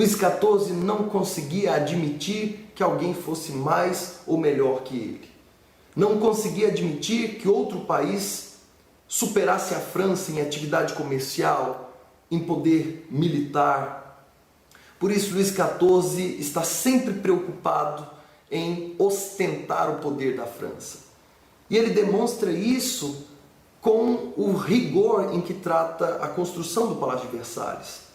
Luís XIV não conseguia admitir que alguém fosse mais ou melhor que ele. Não conseguia admitir que outro país superasse a França em atividade comercial, em poder militar. Por isso, Luís XIV está sempre preocupado em ostentar o poder da França. E ele demonstra isso com o rigor em que trata a construção do Palácio de Versalhes.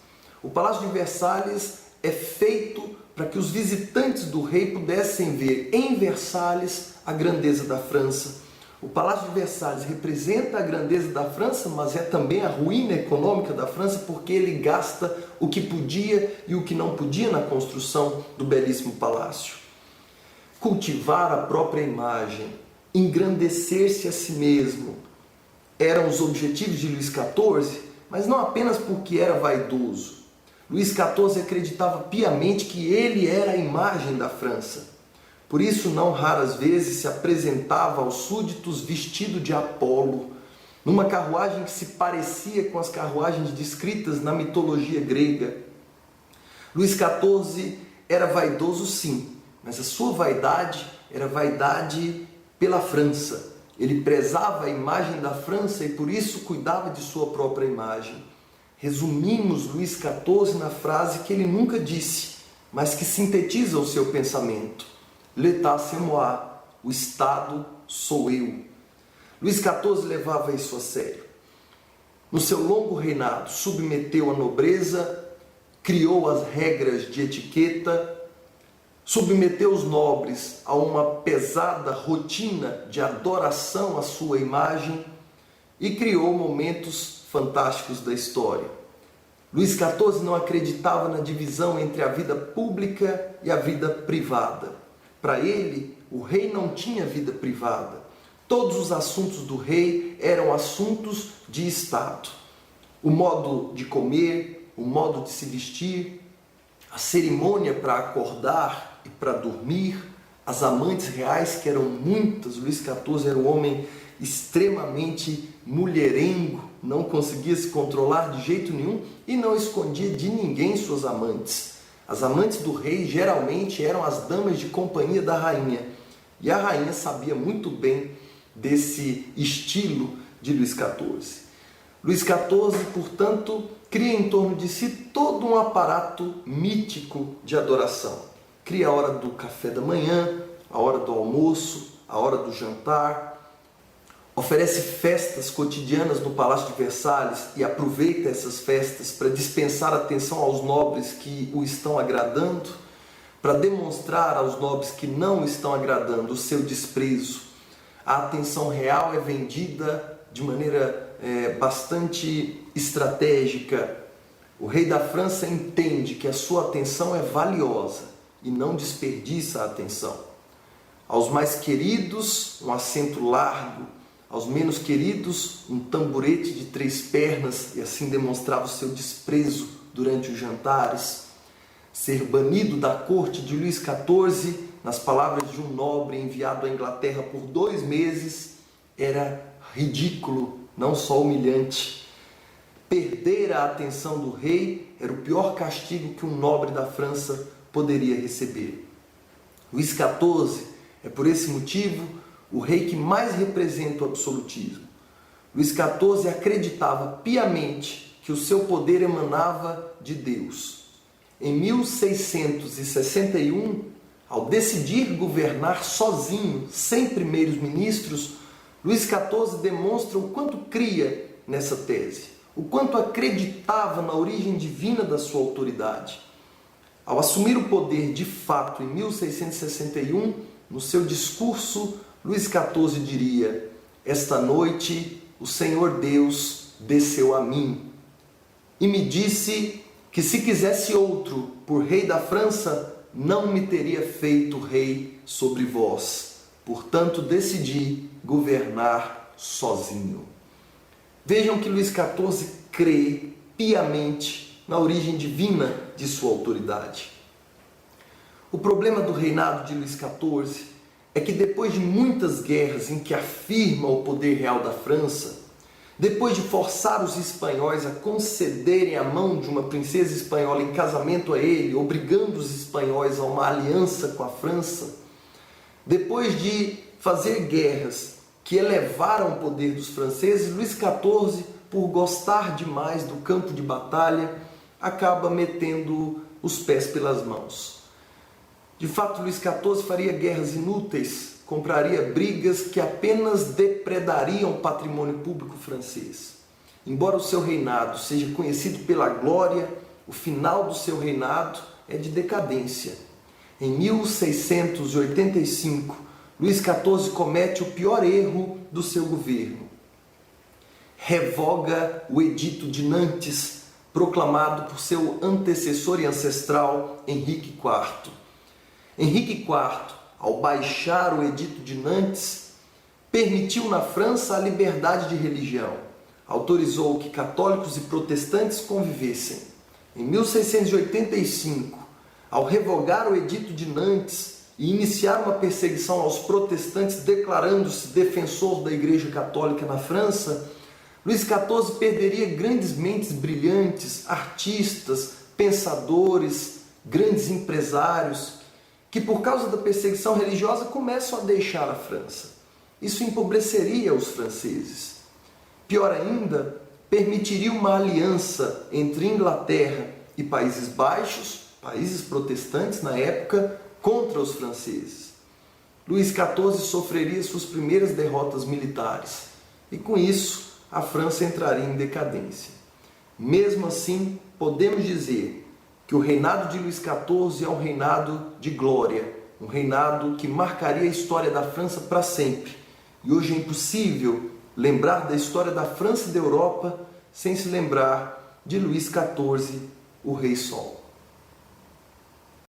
O Palácio de Versalhes é feito para que os visitantes do rei pudessem ver em Versalhes a grandeza da França. O Palácio de Versalhes representa a grandeza da França, mas é também a ruína econômica da França, porque ele gasta o que podia e o que não podia na construção do belíssimo palácio. Cultivar a própria imagem, engrandecer-se a si mesmo, eram os objetivos de Luís XIV, mas não apenas porque era vaidoso. Luís XIV acreditava piamente que ele era a imagem da França. Por isso, não raras vezes se apresentava aos súditos vestido de Apolo, numa carruagem que se parecia com as carruagens descritas na mitologia grega. Luís XIV era vaidoso, sim, mas a sua vaidade era vaidade pela França. Ele prezava a imagem da França e por isso cuidava de sua própria imagem. Resumimos Luís XIV na frase que ele nunca disse, mas que sintetiza o seu pensamento. L'État c'est moi, o Estado sou eu. Luís XIV levava isso a sério. No seu longo reinado, submeteu a nobreza, criou as regras de etiqueta, submeteu os nobres a uma pesada rotina de adoração à sua imagem e criou momentos fantásticos da história. Luís XIV não acreditava na divisão entre a vida pública e a vida privada. Para ele, o rei não tinha vida privada. Todos os assuntos do rei eram assuntos de Estado. O modo de comer, o modo de se vestir, a cerimônia para acordar e para dormir, as amantes reais, que eram muitas. Luís XIV era um homem extremamente mulherengo, não conseguia se controlar de jeito nenhum e não escondia de ninguém suas amantes. As amantes do rei geralmente eram as damas de companhia da rainha. E a rainha sabia muito bem desse estilo de Luís XIV. Luís XIV, portanto, cria em torno de si todo um aparato mítico de adoração. Cria a hora do café da manhã, a hora do almoço, a hora do jantar. Oferece festas cotidianas no Palácio de Versalhes e aproveita essas festas para dispensar atenção aos nobres que o estão agradando, para demonstrar aos nobres que não estão agradando o seu desprezo. A atenção real é vendida de maneira bastante estratégica. O rei da França entende que a sua atenção é valiosa e não desperdiça a atenção. Aos mais queridos, um assento largo. Aos menos queridos, um tamborete de 3 pernas, e assim demonstrava o seu desprezo durante os jantares. Ser banido da corte de Luís XIV, nas palavras de um nobre enviado à Inglaterra por 2 meses, era ridículo, não só humilhante. Perder a atenção do rei era o pior castigo que um nobre da França poderia receber. Luís XIV é, por esse motivo, o rei que mais representa o absolutismo. Luís XIV acreditava piamente que o seu poder emanava de Deus. Em 1661, ao decidir governar sozinho, sem primeiros ministros, Luís XIV demonstra o quanto cria nessa tese, o quanto acreditava na origem divina da sua autoridade. Ao assumir o poder de fato em 1661, no seu discurso, Luís XIV diria: esta noite o Senhor Deus desceu a mim e me disse que se quisesse outro por rei da França, não me teria feito rei sobre vós. Portanto, decidi governar sozinho. Vejam que Luís XIV crê piamente na origem divina de sua autoridade. O problema do reinado de Luís XIV é que depois de muitas guerras em que afirma o poder real da França, Depois de forçar os espanhóis a concederem a mão de uma princesa espanhola em casamento a ele, obrigando os espanhóis a uma aliança com a França, depois de fazer guerras que elevaram o poder dos franceses, Luís XIV, por gostar demais do campo de batalha, acaba metendo os pés pelas mãos. De fato, Luís XIV faria guerras inúteis, compraria brigas que apenas depredariam o patrimônio público francês. Embora o seu reinado seja conhecido pela glória, o final do seu reinado é de decadência. Em 1685, Luís XIV comete o pior erro do seu governo. Revoga o Edito de Nantes, proclamado por seu antecessor e ancestral Henrique IV. Henrique IV, ao baixar o Edito de Nantes, permitiu na França a liberdade de religião, autorizou que católicos e protestantes convivessem. Em 1685, ao revogar o Edito de Nantes e iniciar uma perseguição aos protestantes, declarando-se defensor da Igreja Católica na França, Luís XIV perderia grandes mentes brilhantes, artistas, pensadores, grandes empresários, que por causa da perseguição religiosa começam a deixar a França. Isso empobreceria os franceses. Pior ainda, permitiria uma aliança entre Inglaterra e Países Baixos, países protestantes na época, contra os franceses. Luís XIV sofreria suas primeiras derrotas militares e com isso a França entraria em decadência. Mesmo assim, podemos dizer que o reinado de Luís XIV é um reinado de glória, um reinado que marcaria a história da França para sempre. E hoje é impossível lembrar da história da França e da Europa sem se lembrar de Luís XIV, o Rei Sol.